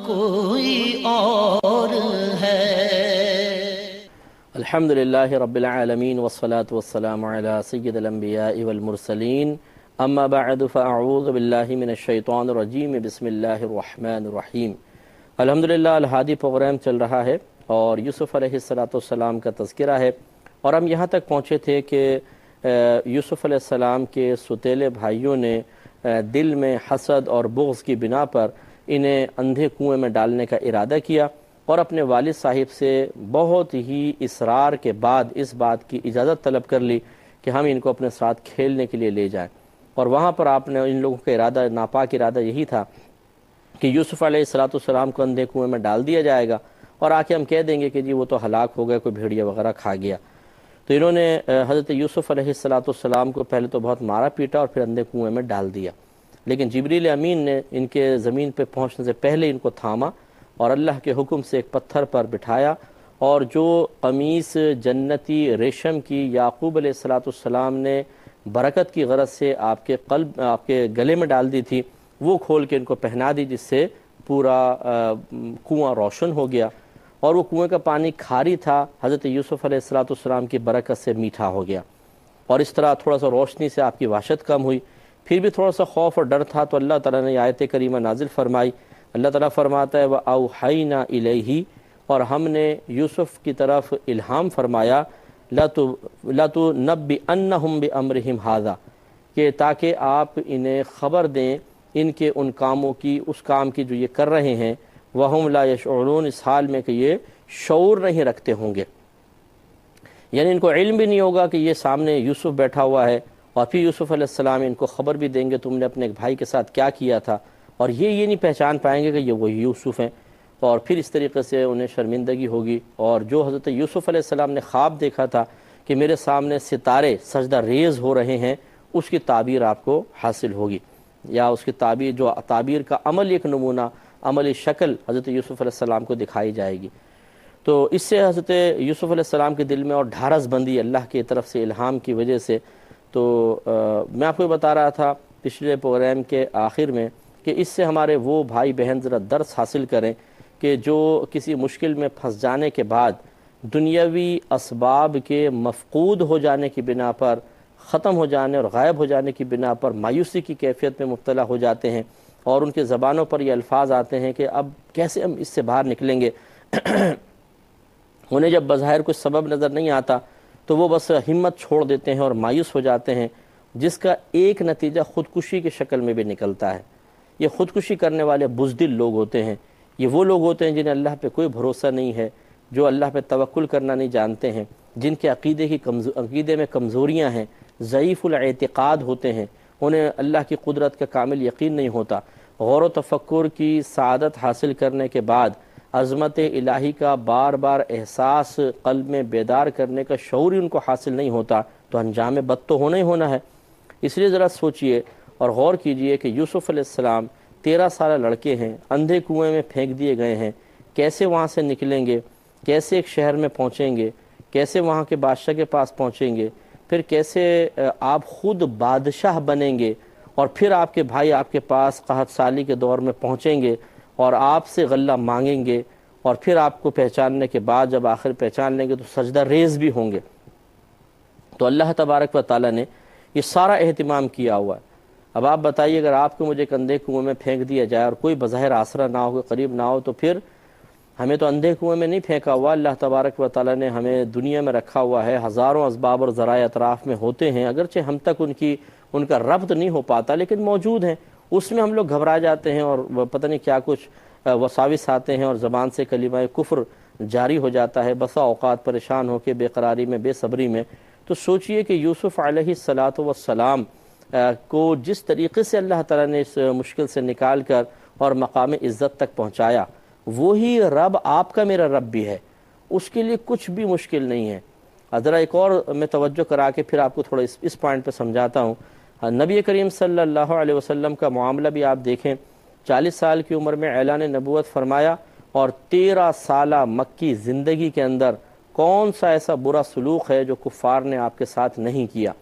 کوئی اور ہے۔ الحمدللہ رب العالمین والصلاة والسلام علی سید الانبیاء والمرسلین، اما بعد فاعوذ باللہ من الشیطان الرجیم، بسم اللہ الرحمن الرحیم۔ الحمدللہ الہادی پروگرام چل رہا ہے اور یوسف علیہ السلام کا تذکرہ ہے، اور ہم یہاں تک پہنچے تھے کہ یوسف علیہ السلام کے ستیلے بھائیوں نے دل میں حسد اور بغض کی بنا پر انہیں اندھے کنویں میں ڈالنے کا ارادہ کیا، اور اپنے والد صاحب سے بہت ہی اصرار کے بعد اس بات کی اجازت طلب کر لی کہ ہم ان کو اپنے ساتھ کھیلنے کے لیے لے جائیں۔ اور وہاں پر آپ نے ان لوگوں کا ارادہ، ناپاک ارادہ یہی تھا کہ یوسف علیہ السلام کو اندھے کنویں میں ڈال دیا جائے گا، اور آ کے ہم کہہ دیں گے کہ جی وہ تو ہلاک ہو گئے، کوئی بھیڑیا وغیرہ کھا گیا۔ تو انہوں نے حضرت یوسف علیہ السلام کو پہلے تو بہت مارا پیٹا اور پھر اندھے کنویں میں ڈال دیا، لیکن جبریل امین نے ان کے زمین پہ پہنچنے سے پہلے ان کو تھاما اور اللہ کے حکم سے ایک پتھر پر بٹھایا، اور جو قمیص جنتی ریشم کی یعقوب علیہ السلام نے برکت کی غرض سے آپ کے گلے میں ڈال دی تھی، وہ کھول کے ان کو پہنا دی، جس سے پورا کنواں روشن ہو گیا، اور وہ کنویں کا پانی کھاری تھا، حضرت یوسف علیہ السلام کی برکت سے میٹھا ہو گیا، اور اس طرح تھوڑا سا روشنی سے آپ کی وحشت کم ہوئی۔ پھر بھی تھوڑا سا خوف اور ڈر تھا، تو اللہ تعالیٰ نے آیت کریمہ نازل فرمائی۔ اللہ تعالیٰ فرماتا ہے وَأَوْحَيْنَا إِلَيْهِ، اور ہم نے یوسف کی طرف الہام فرمایا لَتُنَبِّئَنَّهُمْ بِأَمْرِهِمْ هَذَا، کہ تاکہ آپ انہیں خبر دیں ان کے ان کاموں کی، اس کام کی جو یہ کر رہے ہیں، وَهُمْ لَا يَشْعُرُونَ، اس حال میں کہ یہ شعور نہیں رکھتے ہوں گے، یعنی ان کو علم بھی نہیں ہوگا کہ یہ سامنے یوسف بیٹھا ہوا ہے، اور پھر یوسف علیہ السلام ان کو خبر بھی دیں گے تم نے اپنے ایک بھائی کے ساتھ کیا کیا تھا، اور یہ نہیں پہچان پائیں گے کہ یہ وہی یوسف ہیں، اور پھر اس طریقے سے انہیں شرمندگی ہوگی، اور جو حضرت یوسف علیہ السلام نے خواب دیکھا تھا کہ میرے سامنے ستارے سجدہ ریز ہو رہے ہیں، اس کی تعبیر آپ کو حاصل ہوگی، یا اس کی تعبیر، جو تعبیر کا عمل، ایک نمونہ عملی شکل حضرت یوسف علیہ السلام کو دکھائی جائے گی۔ تو اس سے حضرت یوسف علیہ السلام کے دل میں اور ڈھارس بندی اللہ کی طرف سے الہام کی وجہ سے۔ تو میں آپ کو بتا رہا تھا پچھلے پروگرام کے آخر میں کہ اس سے ہمارے وہ بھائی بہن ذرا درس حاصل کریں کہ جو کسی مشکل میں پھنس جانے کے بعد دنیاوی اسباب کے مفقود ہو جانے کی بنا پر، ختم ہو جانے اور غائب ہو جانے کی بنا پر مایوسی کی کیفیت میں مبتلا ہو جاتے ہیں، اور ان کے زبانوں پر یہ الفاظ آتے ہیں کہ اب کیسے ہم اس سے باہر نکلیں گے۔ انہیں جب بظاہر کوئی سبب نظر نہیں آتا تو وہ بس ہمت چھوڑ دیتے ہیں اور مایوس ہو جاتے ہیں، جس کا ایک نتیجہ خودکشی کی شکل میں بھی نکلتا ہے۔ یہ خودکشی کرنے والے بزدل لوگ ہوتے ہیں، یہ وہ لوگ ہوتے ہیں جنہیں اللہ پہ کوئی بھروسہ نہیں ہے، جو اللہ پہ توکل کرنا نہیں جانتے ہیں، جن کے عقیدے میں کمزوریاں ہیں، ضعیف الاعتقاد ہوتے ہیں، انہیں اللہ کی قدرت کا کامل یقین نہیں ہوتا، غور و تفکر کی سعادت حاصل کرنے کے بعد عظمت الہی کا بار بار احساس قلب میں بیدار کرنے کا شعور ان کو حاصل نہیں ہوتا، تو انجام بد تو ہونا ہی ہونا ہے۔ اس لیے ذرا سوچئے اور غور کیجئے کہ یوسف علیہ السلام 13 سالہ لڑکے ہیں، اندھے کنویں میں پھینک دیے گئے ہیں، کیسے وہاں سے نکلیں گے، کیسے ایک شہر میں پہنچیں گے، کیسے وہاں کے بادشاہ کے پاس پہنچیں گے، پھر کیسے آپ خود بادشاہ بنیں گے، اور پھر آپ کے بھائی آپ کے پاس قحط سالی کے دور میں پہنچیں گے اور آپ سے غلہ مانگیں گے، اور پھر آپ کو پہچاننے کے بعد جب آخر پہچان لیں گے تو سجدہ ریز بھی ہوں گے۔ تو اللہ تبارک و تعالیٰ نے یہ سارا اہتمام کیا ہوا ہے۔ اب آپ بتائیے، اگر آپ کو مجھے اندھے کنویں میں پھینک دیا جائے اور کوئی بظاہر آسرا نہ ہو، کوئی قریب نہ ہو، تو پھر ہمیں تو اندھے کنویں میں نہیں پھینکا ہوا، اللہ تبارک و تعالیٰ نے ہمیں دنیا میں رکھا ہوا ہے، ہزاروں اسباب اور ذرائع اطراف میں ہوتے ہیں، اگرچہ ہم تک ان کا ربط نہیں ہو پاتا، لیکن موجود ہیں، اس میں ہم لوگ گھبرا جاتے ہیں اور پتہ نہیں کیا کچھ وساوس آتے ہیں، اور زبان سے کلمہ کفر جاری ہو جاتا ہے، بسا اوقات پریشان ہو کے بے قراری میں، بے صبری میں۔ تو سوچئے کہ یوسف علیہ السلام کو جس طریقے سے اللہ تعالیٰ نے اس مشکل سے نکال کر اور مقام عزت تک پہنچایا، وہی رب آپ کا میرا رب بھی ہے، اس کے لیے کچھ بھی مشکل نہیں ہے۔ ذرا ایک اور میں توجہ کرا کے پھر آپ کو تھوڑا اس پوائنٹ پہ سمجھاتا ہوں۔ نبی کریم صلی اللہ علیہ وسلم کا معاملہ بھی آپ دیکھیں، 40 سال کی عمر میں اعلان نبوت فرمایا، اور 13 سالہ مکی زندگی کے اندر کون سا ایسا برا سلوک ہے جو کفار نے آپ کے ساتھ نہیں کیا؟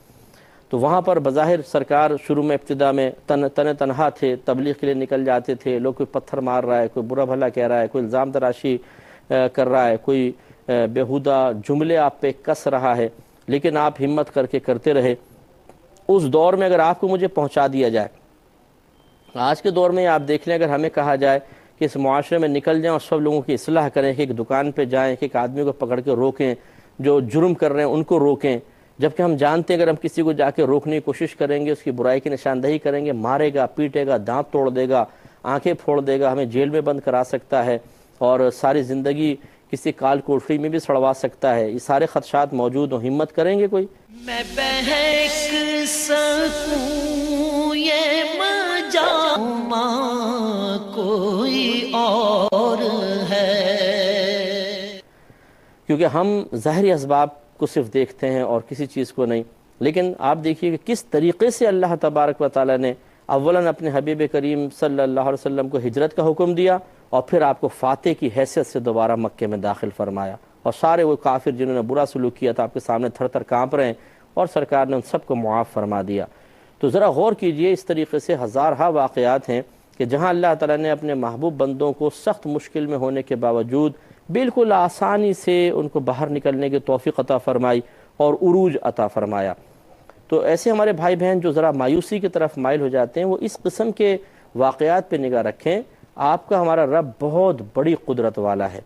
تو وہاں پر بظاہر سرکار شروع میں ابتدا میں تنہا تھے، تبلیغ کے لیے نکل جاتے تھے، لوگ کوئی پتھر مار رہا ہے، کوئی برا بھلا کہہ رہا ہے، کوئی الزام تراشی کر رہا ہے، کوئی بیہودہ جملے آپ پہ کس رہا ہے، لیکن آپ ہمت کر کے کرتے رہے۔ اس دور میں اگر آپ کو مجھے پہنچا دیا جائے، آج کے دور میں آپ دیکھ لیں، اگر ہمیں کہا جائے کہ اس معاشرے میں نکل جائیں اور سب لوگوں کی اصلاح کریں، کہ ایک دکان پہ جائیں، کہ ایک آدمی کو پکڑ کے روکیں، جو جرم کر رہے ہیں ان کو روکیں، جبکہ ہم جانتے ہیں اگر ہم کسی کو جا کے روکنے کی کوشش کریں گے، اس کی برائی کی نشاندہی کریں گے، مارے گا، پیٹے گا، دانت توڑ دے گا، آنکھیں پھوڑ دے گا، ہمیں جیل میں بند کرا سکتا ہے اور ساری زندگی کسی کال کوٹری میں بھی سڑوا سکتا ہے، یہ سارے خدشات موجود ہوں، ہمت کریں گے کوئی؟ میں بہک سکوں یہ مجامع کوئی اور ہے، کیونکہ ہم ظاہری اسباب کو صرف دیکھتے ہیں اور کسی چیز کو نہیں، لیکن آپ دیکھیے کہ کس طریقے سے اللہ تبارک و تعالیٰ نے اولاً اپنے حبیب کریم صلی اللہ علیہ وسلم کو ہجرت کا حکم دیا، اور پھر آپ کو فاتح کی حیثیت سے دوبارہ مکے میں داخل فرمایا، اور سارے وہ کافر جنہوں نے برا سلوک کیا تھا آپ کے سامنے تھر تھر کانپ رہے ہیں، اور سرکار نے ان سب کو معاف فرما دیا۔ تو ذرا غور کیجئے، اس طریقے سے ہزارہا واقعات ہیں کہ جہاں اللہ تعالیٰ نے اپنے محبوب بندوں کو سخت مشکل میں ہونے کے باوجود بالکل آسانی سے ان کو باہر نکلنے کی توفیق عطا فرمائی اور عروج عطا فرمایا۔ تو ایسے ہمارے بھائی بہن جو ذرا مایوسی کی طرف مائل ہو جاتے ہیں، وہ اس قسم کے واقعات پہ نگاہ رکھیں، آپ کا ہمارا رب بہت بڑی قدرت والا ہے۔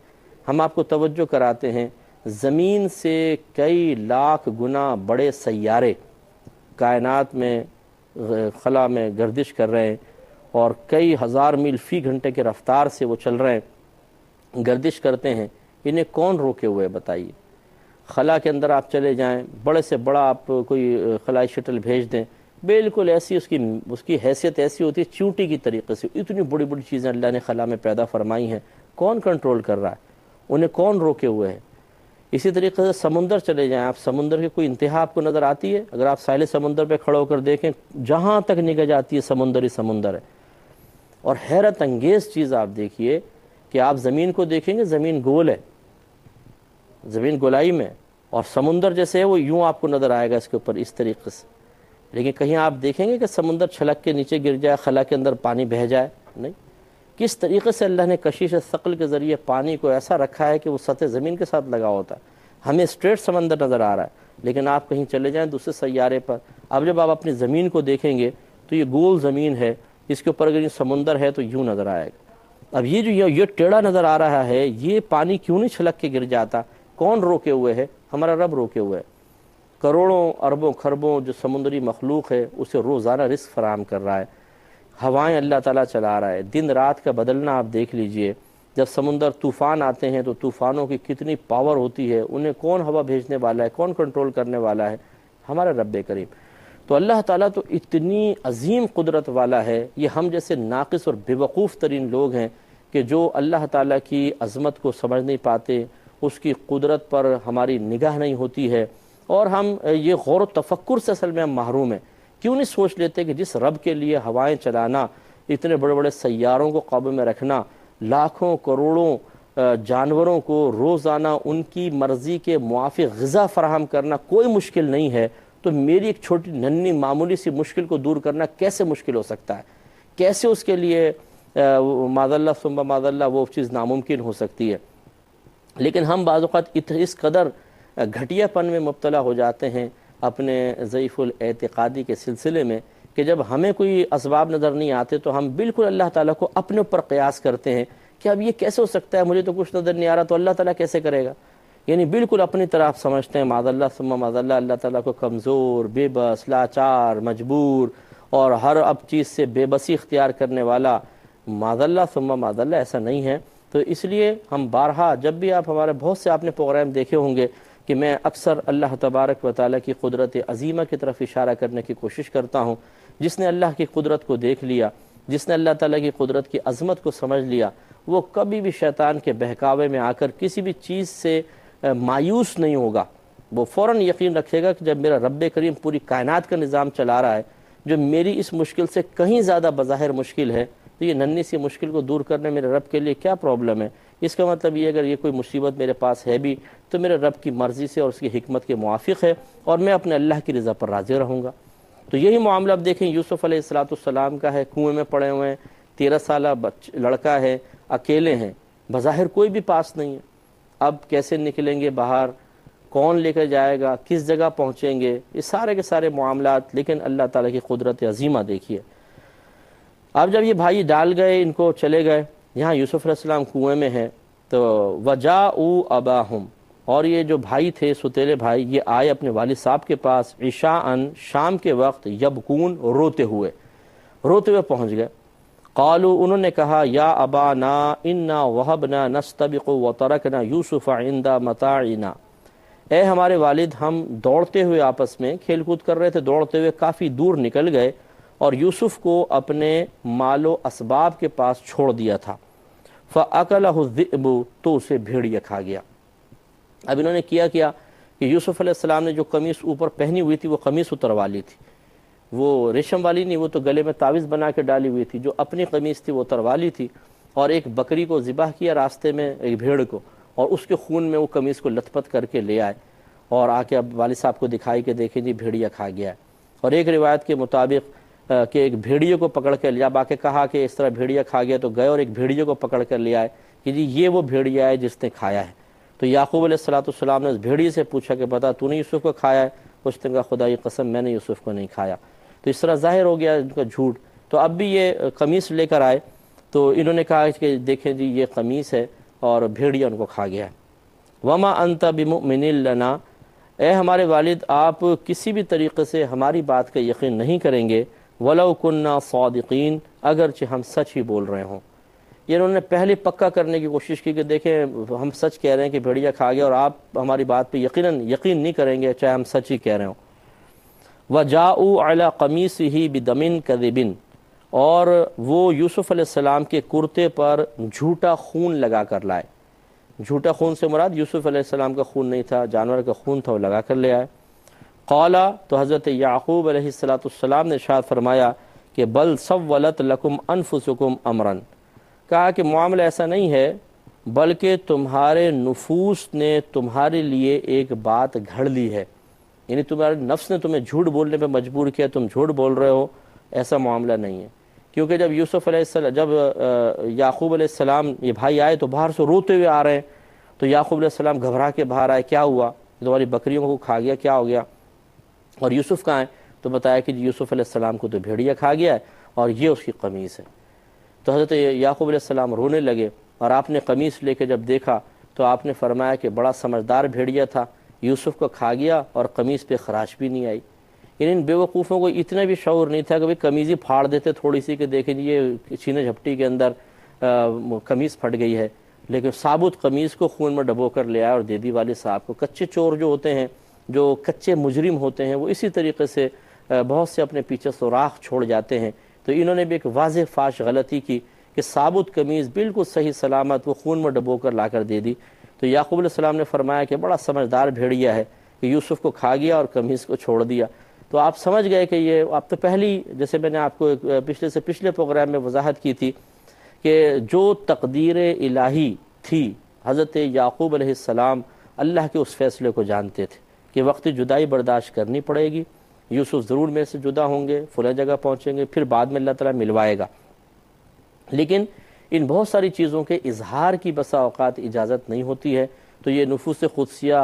ہم آپ کو توجہ کراتے ہیں، زمین سے کئی لاکھ گنا بڑے سیارے کائنات میں خلا میں گردش کر رہے ہیں، اور کئی ہزار میل فی گھنٹے کے رفتار سے وہ چل رہے ہیں، گردش کرتے ہیں۔ انہیں کون روکے ہوئے بتائیے؟ خلا کے اندر آپ چلے جائیں، بڑے سے بڑا آپ کوئی خلائی شٹل بھیج دیں، بالکل ایسی اس کی حیثیت ایسی ہوتی ہے چونٹی کی طریقے سے، اتنی بڑی بڑی چیزیں اللہ نے خلا میں پیدا فرمائی ہیں، کون کنٹرول کر رہا ہے؟ انہیں کون روکے ہوئے ہیں؟ اسی طریقے سے سمندر چلے جائیں آپ، سمندر کی کوئی انتہا آپ کو نظر آتی ہے؟ اگر آپ ساحل سمندر پہ کھڑے ہو کر دیکھیں، جہاں تک نگاہ جاتی ہے سمندر ہی سمندر ہے۔ اور حیرت انگیز چیز آپ دیکھیے کہ آپ زمین کو دیکھیں گے، زمین گول ہے، زمین گولائی میں، اور سمندر جیسے ہے وہ یوں آپ کو نظر آئے گا اس کے اوپر اس طریقے سے، لیکن کہیں آپ دیکھیں گے کہ سمندر چھلک کے نیچے گر جائے، خلا کے اندر پانی بہہ جائے؟ نہیں۔ کس طریقے سے اللہ نے کشش ثقل کے ذریعے پانی کو ایسا رکھا ہے کہ وہ سطح زمین کے ساتھ لگا ہوتا ہے، ہمیں اسٹریٹ سمندر نظر آ رہا ہے، لیکن آپ کہیں چلے جائیں دوسرے سیارے پر، اب جب آپ اپنی زمین کو دیکھیں گے تو یہ گول زمین ہے، اس کے اوپر اگر یہ سمندر ہے تو یوں نظر آئے گا۔ اب یہ جو یہ ٹیڑھا نظر آ رہا ہے، یہ پانی کیوں نہیں چھلک کے گر جاتا؟ کون روکے ہوئے ہے؟ ہمارا رب روکے ہوئے ہے۔ کروڑوں اربوں خربوں جو سمندری مخلوق ہے اسے روزانہ رزق فراہم کر رہا ہے، ہوائیں اللہ تعالیٰ چلا رہا ہے، دن رات کا بدلنا آپ دیکھ لیجئے، جب سمندر طوفان آتے ہیں تو طوفانوں کی کتنی پاور ہوتی ہے، انہیں کون ہوا بھیجنے والا ہے، کون کنٹرول کرنے والا ہے؟ ہمارا رب کریم۔ تو اللہ تعالیٰ تو اتنی عظیم قدرت والا ہے، یہ ہم جیسے ناقص اور بے وقوف ترین لوگ ہیں کہ جو اللہ تعالیٰ کی عظمت کو سمجھ نہیں پاتے، اس کی قدرت پر ہماری نگاہ نہیں ہوتی ہے، اور ہم یہ غور و تفکر سے اصل میں ہم محروم ہیں۔ کیوں نہیں سوچ لیتے کہ جس رب کے لیے ہوائیں چلانا، اتنے بڑے بڑے سیاروں کو قابو میں رکھنا، لاکھوں کروڑوں جانوروں کو روزانہ ان کی مرضی کے موافق غذا فراہم کرنا کوئی مشکل نہیں ہے، تو میری ایک چھوٹی ننھی معمولی سی مشکل کو دور کرنا کیسے مشکل ہو سکتا ہے؟ کیسے اس کے لیے معاذ اللہ ثم معاذ اللہ وہ چیز ناممکن ہو سکتی ہے؟ لیکن ہم بعض اوقات اس قدر گھٹیا پن میں مبتلا ہو جاتے ہیں اپنے ضعیف الاعتقادی کے سلسلے میں کہ جب ہمیں کوئی اسباب نظر نہیں آتے تو ہم بالکل اللہ تعالیٰ کو اپنے اوپر قیاس کرتے ہیں کہ اب یہ کیسے ہو سکتا ہے، مجھے تو کچھ نظر نہیں آ رہا تو اللہ تعالیٰ کیسے کرے گا؟ یعنی بالکل اپنی طرف سمجھتے ہیں معاذ اللہ ثم معاذ اللہ، اللہ تعالیٰ کو کمزور، بے بس، لاچار، مجبور اور ہر اب چیز سے بے بسی اختیار کرنے والا۔ معاذ اللہ ثم معاذ اللہ ایسا نہیں ہے۔ تو اس لیے ہم بارہا جب بھی آپ ہمارے بہت سے آپ نے پروگرام دیکھے ہوں گے کہ میں اکثر اللہ تبارک و تعالیٰ کی قدرت عظیمہ کی طرف اشارہ کرنے کی کوشش کرتا ہوں۔ جس نے اللہ کی قدرت کو دیکھ لیا، جس نے اللہ تعالیٰ کی قدرت کی عظمت کو سمجھ لیا، وہ کبھی بھی شیطان کے بہکاوے میں آ کر کسی بھی چیز سے مایوس نہیں ہوگا۔ وہ فوراً یقین رکھے گا کہ جب میرا رب کریم پوری کائنات کا نظام چلا رہا ہے، جو میری اس مشکل سے کہیں زیادہ بظاہر مشکل ہے، تو یہ ننھی سی مشکل کو دور کرنے میرے رب کے لیے کیا پرابلم ہے؟ اس کا مطلب یہ اگر یہ کوئی مصیبت میرے پاس ہے بھی تو میرے رب کی مرضی سے اور اس کی حکمت کے موافق ہے، اور میں اپنے اللہ کی رضا پر راضی رہوں گا۔ تو یہی معاملہ اب دیکھیں یوسف علیہ السلام کا ہے، کنویں میں پڑے ہوئے ہیں، 13 سالہ لڑکا ہے، اکیلے ہیں، بظاہر کوئی بھی پاس نہیں ہے، اب کیسے نکلیں گے باہر، کون لے کر جائے گا، کس جگہ پہنچیں گے، یہ سارے کے سارے معاملات، لیکن اللہ تعالیٰ کی قدرت عظیمہ دیکھیے۔ اب جب یہ بھائی ڈال گئے، ان کو چلے گئے، یہاں یوسف علیہ السلام کنویں میں ہیں، تو وجاءوا اباہم، اور یہ جو بھائی تھے ستیلے بھائی، یہ آئے اپنے والد صاحب کے پاس، عشاءً، شام کے وقت، یبکون، روتے ہوئے پہنچ گئے۔ قالوا، انہوں نے کہا، یا ابانا انا وہبنا نستبق وترکنا یوسف عند متاعنا، اے ہمارے والد، ہم دوڑتے ہوئے آپس میں کھیل کود کر رہے تھے، دوڑتے ہوئے کافی دور نکل گئے اور یوسف کو اپنے مال و اسباب کے پاس چھوڑ دیا تھا۔ فَأَكَلَهُ الذِّئْبُ، تو اسے بھیڑیا کھا گیا۔ اب انہوں نے کیا کہ یوسف علیہ السلام نے جو قمیص اوپر پہنی ہوئی تھی وہ قمیص اتروا لی تھی، وہ ریشم والی نہیں، وہ تو گلے میں تعویذ بنا کے ڈالی ہوئی تھی، جو اپنی قمیص تھی وہ اتروا لی تھی، اور ایک بکری کو ذبح کیا راستے میں، ایک بھیڑ کو، اور اس کے خون میں وہ قمیص کو لت پت کر کے لے آئے، اور آ کے اب والد صاحب کو دکھائی کہ دیکھیں جی بھیڑیا کھا گیا ہے۔ اور ایک روایت کے مطابق کہ ایک بھیڑیے کو پکڑ کر لیا، با کے کہا کہ اس طرح بھیڑیا کھا گیا، تو گئے اور ایک بھیڑیے کو پکڑ کر لے آئے کہ جی یہ وہ بھیڑیا ہے جس نے کھایا ہے۔ تو یعقوب علیہ السلام نے اس بھیڑیے سے پوچھا کہ بتا تو نے یوسف کو کھایا ہے؟ اس نے کہا خدا کی قسم میں نے یوسف کو نہیں کھایا۔ تو اس طرح ظاہر ہو گیا ان کا جھوٹ۔ تو اب بھی یہ قمیص لے کر آئے، تو انہوں نے کہا کہ دیکھیں جی یہ قمیص ہے، اور بھیڑیا ان کو کھا گیا ہے۔ وما انت بمؤمن لنا، اے ہمارے والد، آپ کسی بھی طریقے سے ہماری بات کا یقین نہیں کریں گے، ولو کننا صادقین، اگرچہ ہم سچ ہی بول رہے ہوں۔ یہ انہوں نے پہلے پکا کرنے کی کوشش کی کہ دیکھیں ہم سچ کہہ رہے ہیں کہ بھیڑیا کھا گیا، اور آپ ہماری بات پہ یقین نہیں کریں گے چاہے ہم سچ ہی کہہ رہے ہوں۔ وجاءوا علی قمیصہ بدم کذب، اور وہ یوسف علیہ السلام کے کرتے پر جھوٹا خون لگا کر لائے۔ جھوٹا خون سے مراد یوسف علیہ السلام کا خون نہیں تھا، جانور کا خون تھا، وہ لگا کر لے آئے۔ قالا، تو حضرت یعقوب علیہ السلام نے ارشاد فرمایا کہ بل سولت لکم انفسکم امرا، کہا کہ معاملہ ایسا نہیں ہے، بلکہ تمہارے نفوس نے تمہارے لیے ایک بات گھڑ لی ہے، یعنی تمہارے نفس نے تمہیں جھوٹ بولنے پہ مجبور کیا، تم جھوٹ بول رہے ہو، ایسا معاملہ نہیں ہے۔ کیونکہ جب یوسف علیہ السلام، جب یعقوب علیہ السلام یہ بھائی آئے تو باہر سے روتے ہوئے آ رہے ہیں، تو یعقوب علیہ السلام گھبرا کے باہر آئے، کیا ہوا، تمہاری بکریوں کو کھا گیا، کیا ہو گیا؟ اور یوسف کہاں ہے؟ تو بتایا کہ یوسف علیہ السلام کو تو بھیڑیا کھا گیا ہے، اور یہ اس کی قمیص ہے۔ تو حضرت یعقوب علیہ السلام رونے لگے، اور آپ نے قمیص لے کے جب دیکھا تو آپ نے فرمایا کہ بڑا سمجھدار بھیڑیا تھا، یوسف کو کھا گیا اور قمیص پہ خراش بھی نہیں آئی۔ یعنی ان بیوقوفوں کو اتنا بھی شعور نہیں تھا کہ بھئی قمیض ہی پھاڑ دیتے تھوڑی سی، کہ دیکھیں یہ چھینے جھپٹی کے اندر قمیص پھٹ گئی ہے، لیکن ثابت قمیص کو خون میں ڈبو کر لے آیا اور دے دی والد صاحب کو۔ کچے چور جو ہوتے ہیں، جو کچے مجرم ہوتے ہیں، وہ اسی طریقے سے بہت سے اپنے پیچھے سوراخ چھوڑ جاتے ہیں۔ تو انہوں نے بھی ایک واضح فاش غلطی کی کہ ثابت قمیص بالکل صحیح سلامت وہ خون میں ڈبو کر لا کر دے دی۔ تو یعقوب علیہ السلام نے فرمایا کہ بڑا سمجھدار بھیڑیا ہے کہ یوسف کو کھا گیا اور قمیص کو چھوڑ دیا۔ تو آپ سمجھ گئے کہ یہ، آپ تو پہلی، جیسے میں نے آپ کو پچھلے پروگرام میں وضاحت کی تھی کہ جو تقدیر الہی تھی، حضرت یعقوب علیہ السلام اللہ کے اس فیصلے کو جانتے تھے کہ وقت جدائی برداشت کرنی پڑے گی، یوسف ضرور میں سے جدا ہوں گے، فلاں جگہ پہنچیں گے، پھر بعد میں اللہ تعالیٰ ملوائے گا۔ لیکن ان بہت ساری چیزوں کے اظہار کی بسا اوقات اجازت نہیں ہوتی ہے، تو یہ نفوس قدسیہ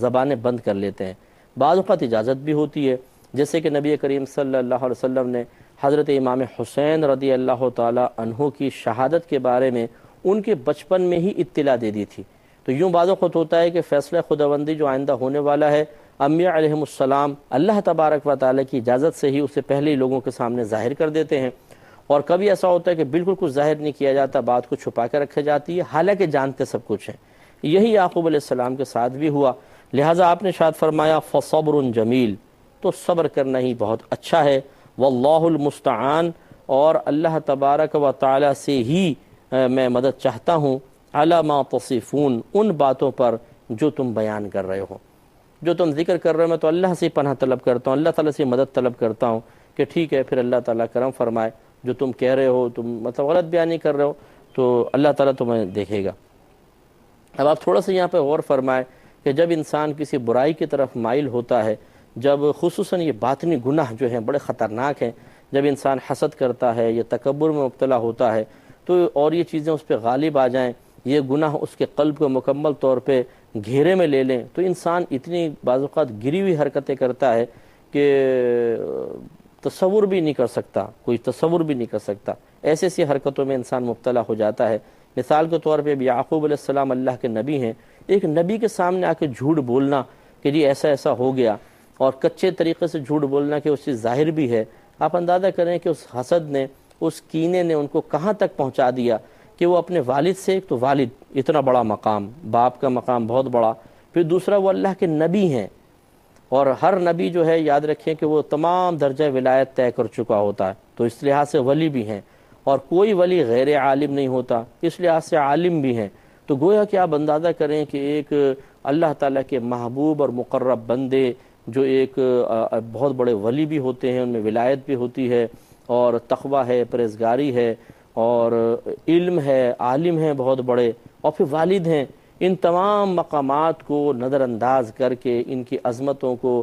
زبانیں بند کر لیتے ہیں۔ بعض اوقات اجازت بھی ہوتی ہے، جیسے کہ نبی کریم صلی اللہ علیہ وسلم نے حضرت امام حسین رضی اللہ تعالی عنہ کی شہادت کے بارے میں ان کے بچپن میں ہی اطلاع دے دی تھی۔ تو یوں بعض اوقات ہوتا ہے کہ فیصلہ خداوندی جو آئندہ ہونے والا ہے، انبیاء علیہم السلام اللہ تبارک و تعالی کی اجازت سے ہی اسے پہلے ہی لوگوں کے سامنے ظاہر کر دیتے ہیں، اور کبھی ایسا ہوتا ہے کہ بالکل کچھ ظاہر نہیں کیا جاتا، بات کو چھپا کے رکھی جاتی ہے، حالانکہ جانتے سب کچھ ہیں۔ یہی یعقوب علیہ السلام کے ساتھ بھی ہوا، لہٰذا آپ نے ارشاد فرمایا فصبر جمیل، تو صبر کرنا ہی بہت اچھا ہے، واللہ المستعان، اور اللہ تبارک و تعالی سے ہی میں مدد چاہتا ہوں، علی ما تصفون، ان باتوں پر جو تم بیان کر رہے ہو، جو تم ذکر کر رہے ہو، میں تو اللہ سے پناہ طلب کرتا ہوں، اللہ تعالیٰ سے مدد طلب کرتا ہوں کہ ٹھیک ہے، پھر اللہ تعالیٰ کرم فرمائے، جو تم کہہ رہے ہو تم مطلب غلط بیان نہیں کر رہے ہو، تو اللہ تعالیٰ تمہیں دیکھے گا۔ اب آپ تھوڑا سا یہاں پہ غور فرمائے کہ جب انسان کسی برائی کی طرف مائل ہوتا ہے جب خصوصاً یہ باطنی گناہ جو ہیں بڑے خطرناک ہیں، جب انسان حسد کرتا ہے یا تکبر میں مبتلا ہوتا ہے تو اور یہ چیزیں اس پہ غالب آ جائیں، یہ گناہ اس کے قلب کو مکمل طور پہ گھیرے میں لے لیں، تو انسان اتنی بعض اوقات گری ہوئی حرکتیں کرتا ہے کہ تصور بھی نہیں کر سکتا، کوئی تصور بھی نہیں کر سکتا، ایسی ایسی حرکتوں میں انسان مبتلا ہو جاتا ہے۔ مثال کے طور پہ یعقوب علیہ السلام اللہ کے نبی ہیں، ایک نبی کے سامنے آ کے جھوٹ بولنا کہ جی ایسا ایسا ہو گیا، اور کچے طریقے سے جھوٹ بولنا کہ اس سے ظاہر بھی ہے، آپ اندازہ کریں کہ اس حسد نے، اس کینے نے ان کو کہاں تک پہنچا دیا کہ وہ اپنے والد سے، ایک تو والد اتنا بڑا مقام، باپ کا مقام بہت بڑا، پھر دوسرا وہ اللہ کے نبی ہیں، اور ہر نبی جو ہے یاد رکھیں کہ وہ تمام درجہ ولایت طے کر چکا ہوتا ہے، تو اس لحاظ سے ولی بھی ہیں، اور کوئی ولی غیر عالم نہیں ہوتا، اس لحاظ سے عالم بھی ہیں۔ تو گویا کہ آپ اندازہ کریں کہ ایک اللہ تعالیٰ کے محبوب اور مقرب بندے جو ایک بہت بڑے ولی بھی ہوتے ہیں، ان میں ولایت بھی ہوتی ہے، اور تقوی ہے، پرہیزگاری ہے، اور علم ہے، عالم ہیں بہت بڑے، اور پھر والد ہیں، ان تمام مقامات کو نظر انداز کر کے، ان کی عظمتوں کو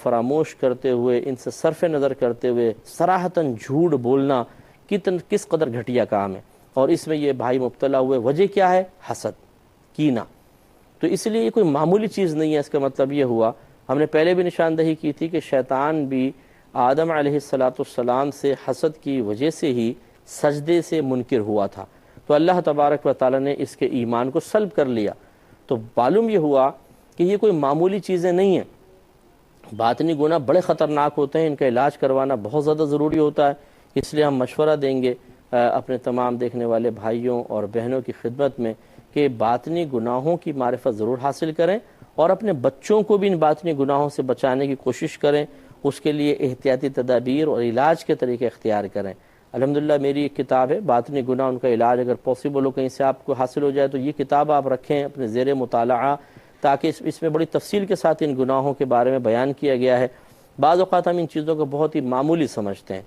فراموش کرتے ہوئے، ان سے صرف نظر کرتے ہوئے صراحتاً جھوٹ بولنا کس قدر گھٹیا کام ہے، اور اس میں یہ بھائی مبتلا ہوئے، وجہ کیا ہے؟ حسد، کینہ۔ تو اس لیے یہ کوئی معمولی چیز نہیں ہے، اس کا مطلب یہ ہوا، ہم نے پہلے بھی نشاندہی کی تھی کہ شیطان بھی آدم علیہ السلام سے حسد کی وجہ سے ہی سجدے سے منکر ہوا تھا، تو اللہ تبارک و تعالیٰ نے اس کے ایمان کو سلب کر لیا۔ تو معلوم یہ ہوا کہ یہ کوئی معمولی چیزیں نہیں ہیں، باطنی گناہ بڑے خطرناک ہوتے ہیں، ان کا علاج کروانا بہت زیادہ ضروری ہوتا ہے، اس لیے ہم مشورہ دیں گے اپنے تمام دیکھنے والے بھائیوں اور بہنوں کی خدمت میں کہ باطنی گناہوں کی معرفت ضرور حاصل کریں، اور اپنے بچوں کو بھی ان باطنی گناہوں سے بچانے کی کوشش کریں، اس کے لیے احتیاطی تدابیر اور علاج کے طریقے اختیار کریں۔ الحمدللہ میری ایک کتاب ہے باطنی گناہ، ان کا علاج، اگر پاسبل ہو کہیں سے آپ کو حاصل ہو جائے تو یہ کتاب آپ رکھیں اپنے زیر مطالعہ، تاکہ اس میں بڑی تفصیل کے ساتھ ان گناہوں کے بارے میں بیان کیا گیا ہے۔ بعض اوقات ہم ان چیزوں کو بہت ہی معمولی سمجھتے ہیں،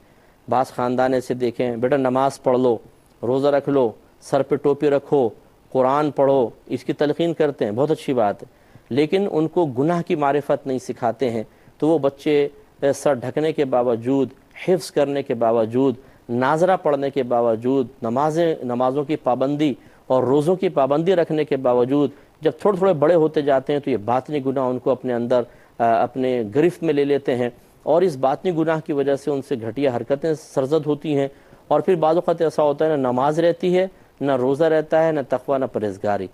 بعض خاندان سے دیکھیں، بیٹا نماز پڑھ لو، روزہ رکھ لو، سر پہ ٹوپی رکھو، قرآن پڑھو، اس کی تلقین کرتے ہیں، بہت اچھی بات ہے، لیکن ان کو گناہ کی معرفت نہیں سکھاتے ہیں، تو وہ بچے سر ڈھکنے کے باوجود، حفظ کرنے کے باوجود، ناظرہ پڑھنے کے باوجود، نمازوں کی پابندی اور روزوں کی پابندی رکھنے کے باوجود، جب تھوڑے تھوڑے بڑے ہوتے جاتے ہیں تو یہ باطنی گناہ ان کو اپنے اندر اپنے گرفت میں لے لیتے ہیں، اور اس باطنی گناہ کی وجہ سے ان سے گھٹیا حرکتیں سرزد ہوتی ہیں، اور پھر بعض اوقات ایسا ہوتا ہے نہ نماز رہتی ہے، نہ روزہ رہتا ہے، نہ تقوی، نہ پرہیزگاری۔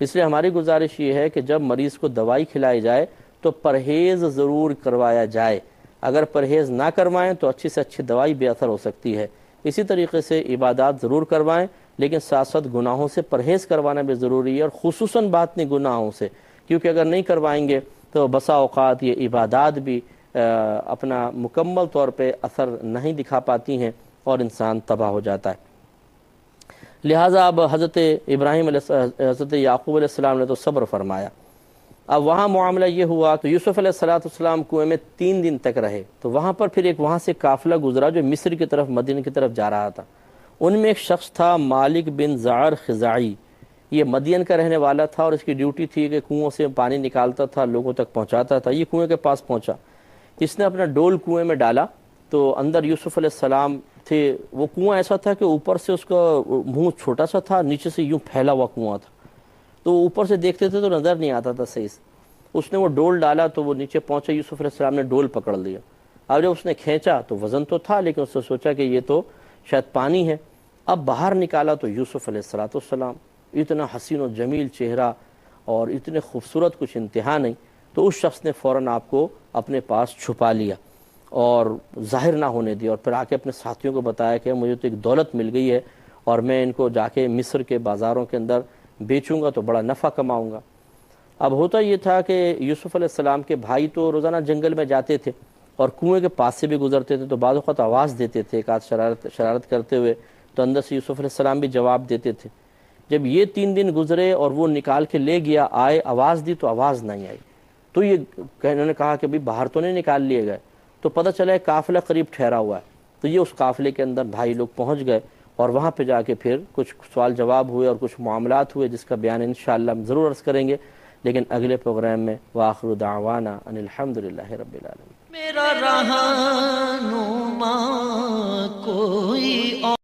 اس لیے ہماری گزارش یہ ہے کہ جب مریض کو دوائی کھلائی جائے تو پرہیز ضرور کروایا جائے، اگر پرہیز نہ کروائیں تو اچھی سے اچھی دوائی بے اثر ہو سکتی ہے۔ اسی طریقے سے عبادات ضرور کروائیں، لیکن ساتھ ساتھ گناہوں سے پرہیز کروانا بھی ضروری ہے، اور خصوصاً باطنی گناہوں سے، کیونکہ اگر نہیں کروائیں گے تو بسا اوقات یہ عبادات بھی اپنا مکمل طور پہ اثر نہیں دکھا پاتی ہیں اور انسان تباہ ہو جاتا ہے۔ لہٰذا اب حضرت یعقوب علیہ السلام نے تو صبر فرمایا، اب وہاں معاملہ یہ ہوا تو یوسف علیہ السلام کنویں میں 3 دن تک رہے، تو وہاں پر پھر ایک وہاں سے قافلہ گزرا جو مصر کی طرف، مدین کی طرف جا رہا تھا، ان میں ایک شخص تھا مالک بن زعر خزاعی، یہ مدین کا رہنے والا تھا، اور اس کی ڈیوٹی تھی کہ کنووں سے پانی نکالتا تھا، لوگوں تک پہنچاتا تھا۔ یہ کنویں کے پاس پہنچا، اس نے اپنا ڈول کنویں میں ڈالا، تو اندر یوسف علیہ السلام تھے۔ وہ کنواں ایسا تھا کہ اوپر سے اس کا منہ چھوٹا سا تھا، نیچے سے یوں پھیلا ہوا کنواں تھا، تو اوپر سے دیکھتے تھے تو نظر نہیں آتا تھا صحیح سے۔ اس نے وہ ڈول ڈالا تو وہ نیچے پہنچا، یوسف علیہ السلام نے ڈول پکڑ لیا، اب جب اس نے کھینچا تو وزن تو تھا، لیکن اس نے سوچا کہ یہ تو شاید پانی ہے۔ اب باہر نکالا تو یوسف علیہ السلام، اتنا حسین و جمیل چہرہ اور اتنے خوبصورت، کچھ انتہا نہیں، تو اس شخص نے فوراً آپ کو اپنے پاس چھپا لیا اور ظاہر نہ ہونے دیا، اور پھر آ کے اپنے ساتھیوں کو بتایا کہ مجھے تو ایک دولت مل گئی ہے، اور میں ان کو جا کے مصر کے بازاروں کے اندر بیچوں گا تو بڑا نفع کماؤں گا۔ اب ہوتا یہ تھا کہ یوسف علیہ السلام کے بھائی تو روزانہ جنگل میں جاتے تھے اور کنویں کے پاس سے بھی گزرتے تھے، تو بعض اوقات آواز دیتے تھے، ایک آدھ شرارت کرتے ہوئے، تو اندر سے یوسف علیہ السلام بھی جواب دیتے تھے۔ جب یہ 3 دن گزرے اور وہ نکال کے لے گیا، آئے، آواز دی تو آواز نہیں آئی، تو انہوں نے کہا کہ بھی باہر تو نہیں نکال لیے گئے، تو پتہ چلا ہے قافلہ قریب ٹھہرا ہوا ہے، تو یہ اس قافلے کے اندر بھائی لوگ پہنچ گئے، اور وہاں پہ جا کے پھر کچھ سوال جواب ہوئے اور کچھ معاملات ہوئے، جس کا بیان انشاءاللہ ہم ضرور عرض کریں گے۔ لیکن اگلے پروگرام میں وآخر دعوانا ان الحمدللہ رب العالمین۔ میرا رہنما کوئی اور